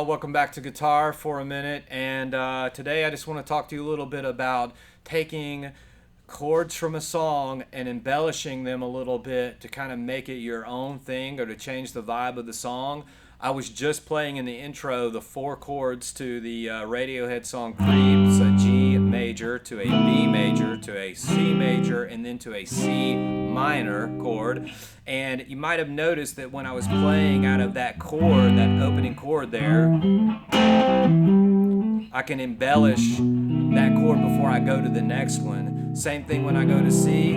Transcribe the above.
y'all. Welcome back to Guitar for a Minute. And today I just want to talk to you a little bit about taking chords from a song and embellishing them a little bit to kind of make it your own thing or to change the vibe of the song. I was just playing in the intro the four chords to the Radiohead song Creeps, a G major to a B major to a C major and then to a C minor chord. And you might have noticed that when I was playing out of that chord, that opening chord there, I can embellish that chord before I go to the next one. Same thing when I go to C.